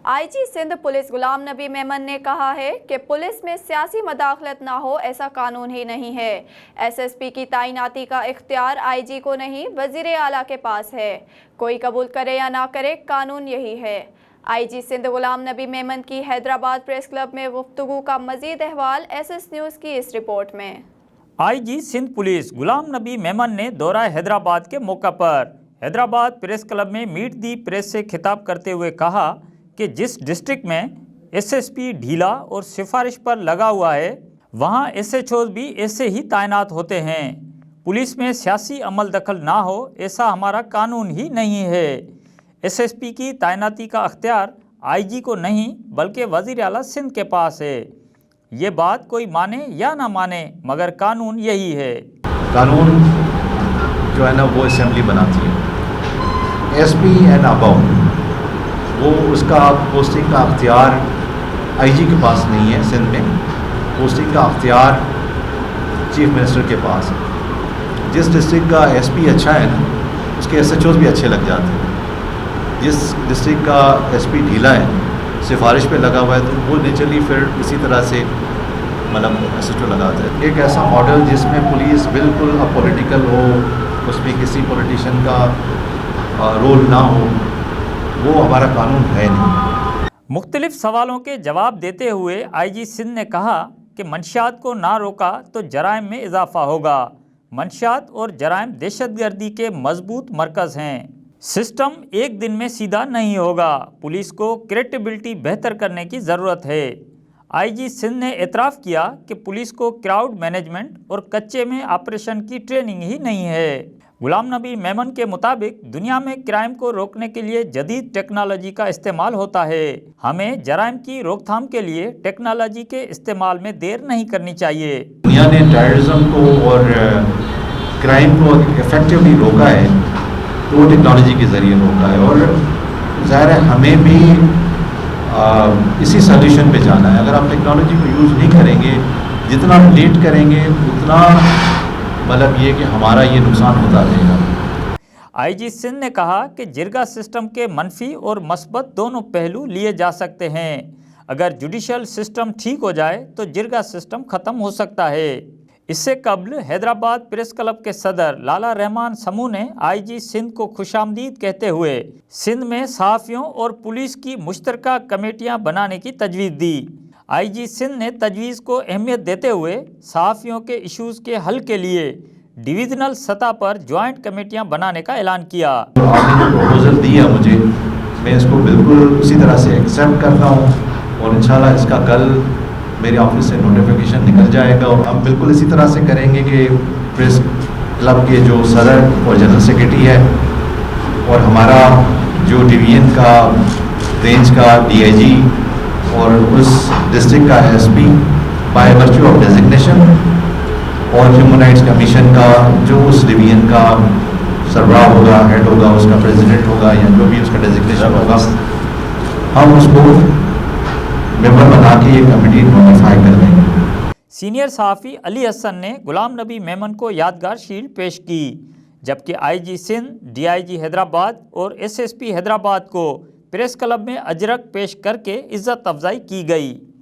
IG Sindh police Ghulam Nabi Memon ने कहा है कि पुलिस में सियासी मदाखलत ना हो ऐसा कानून ही नहीं है। एसएसपी की तैनाती का इख्तियार आईजी को नहीं वजीर आला के पास है। कोई कबूल करे या ना करे, कानून यही है। आईजी सिंध गुलाम नबी मेमन की हैदराबाद प्रेस क्लब में गुफ्तगू का मजीद अहवाल एसएस न्यूज़ की इस रिपोर्ट में। आईजी सिंध पुलिस गुलाम नबी मेमन ने दौरा हैदराबाद के मौका पर हैदराबाद प्रेस क्लब में मीट दी प्रेस से खिताब करते हुए कहा कि जिस डिस्ट्रिक्ट में एसएसपी ढीला और सिफारिश पर लगा हुआ है वहां एसएचओ भी ऐसे ही तैनात होते हैं। पुलिस में सियासी अमल दखल ना हो ऐसा हमारा कानून ही नहीं है। एसएसपी की तैनाती का अख्तियार आईजी को नहीं बल्कि वज़ीर आला सिंध के पास है। ये बात कोई माने या ना माने मगर कानून यही है। कानून जो है ना वो असेंबली बनाती है। एसपी एंड अबव वो उसका पोस्टिंग का अख्तियार आईजी के पास नहीं है। सिंध में पोस्टिंग का अख्तियार चीफ मिनिस्टर के पास है। जिस डिस्ट्रिक्ट का एसपी अच्छा है ना उसके एसएचओज भी अच्छे लग जाते हैं। जिस डिस्ट्रिक्ट का एसपी ढीला है, सिफारिश पे लगा हुआ है, तो वो नेचुरली फिर इसी तरह से मतलब एसएचओ लगाता है। एक ऐसा मॉडल जिसमें पुलिस बिल्कुल अपॉलिटिकल हो, उसमें किसी पॉलिटिशियन का रोल ना हो, वो हमारा कानून है नहीं। मुख्तलिफ सवालों के जवाब देते हुए आईजी सिंध ने कहा कि मंशियात को ना रोका तो जराइम में इजाफा होगा। मंशियात और जराइम दहशतगर्दी के मजबूत मरकज़ हैं। सिस्टम एक दिन में सीधा नहीं होगा। पुलिस को क्रेडिबिलिटी बेहतर करने की ज़रूरत है। आईजी सिंध ने एतराफ़ किया कि पुलिस को क्राउड मैनेजमेंट और कच्चे में ऑपरेशन की ट्रेनिंग ही नहीं है। गुलाम नबी मेमन के मुताबिक दुनिया में क्राइम को रोकने के लिए जदीद टेक्नोलॉजी का इस्तेमाल होता है। हमें जराइम की रोकथाम के लिए टेक्नोलॉजी के इस्तेमाल में देर नहीं करनी चाहिए। दुनिया ने टेररिज्म को और क्राइम को इफेक्टिवली रोका है तो वो टेक्नोलॉजी के ज़रिए रोका है, और ज़ाहिर है हमें भी इसी सोल्यूशन पे जाना है। अगर आप टेक्नोलॉजी को यूज़ नहीं करेंगे, जितना लेट करेंगे उतना मतलब ये कि हमारा ये नुकसान होता रहेगा। आईजी सिंध ने कहा कि जिरगा सिस्टम के मनफी और मस्बत दोनों पहलू लिए जा सकते हैं। अगर जुडिशल सिस्टम ठीक हो जाए तो जिरगा सिस्टम ख़त्म हो सकता है। इससे कबल हैदराबाद प्रेस क्लब के सदर लाला रहमान समू ने आईजी सिंध को खुशामदीद कहते हुए सिंध में सहाफ़ियों और पुलिस की मुश्तरका कमेटियां बनाने की तजवीज़ दी। आईजी सिंध ने तजवीज़ को अहमियत देते हुए सहाफ़ियों के इशूज़ के हल के लिए डिवीज़नल सतह पर जॉइंट कमेटियां बनाने का ऐलान किया। आपने जो प्रपोजल दिया मुझे, मैं इसको बिल्कुल उसी तरह से एक्सेप्ट करता हूँ और इंशाल्लाह इसका कल मेरे ऑफिस से नोटिफिकेशन निकल जाएगा और हम बिल्कुल इसी तरह से करेंगे कि प्रेस क्लब के जो सदर और जनरल सेक्रेटरी है और हमारा जो डिवीजन का रेंज का डीआईजी और उस डिस्ट्रिक्ट का SP by virtue of designation और ह्यूमन राइट्स कमीशन का जो उस डिवीजन का सरबराह होगा, हेड होगा, उसका प्रेसिडेंट होगा या जो भी उसका डेजिग्नेशन होगा, हम उसको मेंबर बना के ये कमेटी नोटिफाई कर देंगे। सीनियर सहाफ़ी अली हसन ने गुलाम नबी मेमन को यादगार शील्ड पेश की, जबकि आईजी सिंध, डीआईजी हैदराबाद और एसएसपी हैदराबाद को प्रेस क्लब में अजरक पेश करके इज़्ज़त अफजाई की गई।